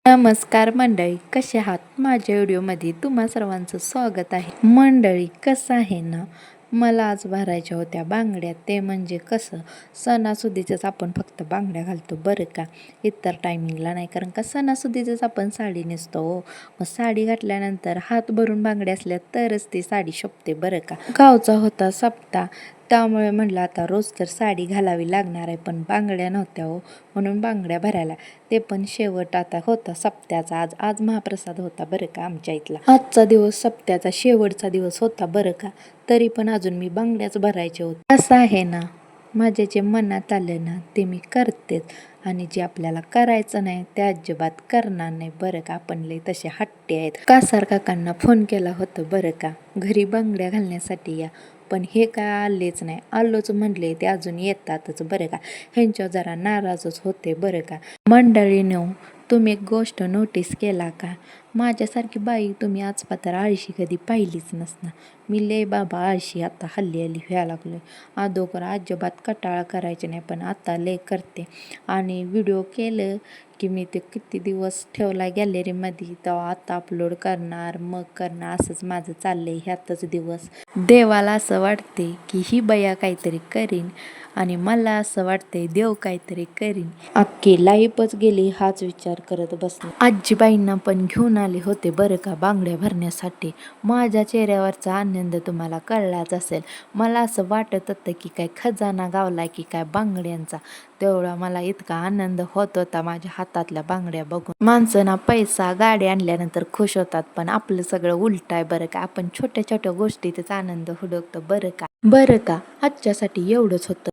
नमस्कार मंडळी, कसे आहात? माझ्या व्हिडिओमध्ये तुम्हा सर्वांचं स्वागत आहे. मंडळी, कसं आहे ना, मला आज भरायच्या होत्या बांगड्या. ते म्हणजे कसं, सणासुदीचंच आपण फक्त बांगड्या घालतो बरं का, इतर टायमिंगला नाही. कारण का सणासुदीचंच आपण साडी नेसतो हो. मग साडी घातल्यानंतर हात भरून बांगड्या असल्या तरच ती साडी शोभते बरं का. गावचा होता सप्ताह, त्यामुळे म्हटलं आता रोज तर साडी घालावी लागणार आहे, पण बांगड्या नव्हत्या हो, म्हणून बांगड्या भरायला. ते पण शेवट आता होता सप्त्याचा. आज महाप्रसाद होता बरं का आमच्या इथला. आजचा दिवस सप्त्याचा शेवटचा दिवस होता बरं का, तरी पण अजून मी बांगड्याच भरायचे होते. असं आहे ना, माझ्या जे मनात आलं ना ते मी करतेच, आणि जे आपल्याला करायचं नाही ते अजिबात करणार नाही बरं का. आपण लय तसे हट्टी आहेत. कासार काकांना फोन केला होता बरं का, घरी बांगड्या घालण्यासाठी या, पण हे काय आलेच नाही. आलोच म्हणले ते अजून येतातच बरं का. ह्यांच्यावर जरा नाराजच होते बरं का. मंडळीनो, तुम्ही एक गोष्ट नोटीस केला का, माझ्यासारखी बाई तुम्ही आजपातर आळशी कधी पाहिलीच नसणार. मी लय बाबा आळशी आता हल्ली व्हायला लागलो. अगोदर अजिबात कटाळा करायचे नाही, पण आता लय करते. आणि व्हिडिओ केलं की मी ते किती दिवस ठेवला गॅलरीमध्ये, तेव्हा आता अपलोड करणार, मग करणार, असंच माझं चाललंय ह्यातच दिवस. देवाला असं वाटते की ही बया काहीतरी करीन, आणि मला असं वाटतंय देव काहीतरी करीन. अख्खी लाईफच गेली हाच विचार करत बसले. आजीबाईंना पण घेऊन आले होते बरं का बांगड्या भरण्यासाठी. माझ्या चेहऱ्यावरचा आनंद तुम्हाला कळलाच असेल. मला असं वाटत होतं की काय खजाना गावला की काय बांगड्यांचा. तेवढा मला इतका आनंद होत होता माझ्या हातातल्या बांगड्या बघून. माणसांना पैसा गाडी आणल्यानंतर खुश होतात, पण आपलं सगळं उलट आहे बरं का. आपण छोट्या छोट्या गोष्टीतच आनंद हुडकतो बरं का. आजच्यासाठी एवढंच होतं.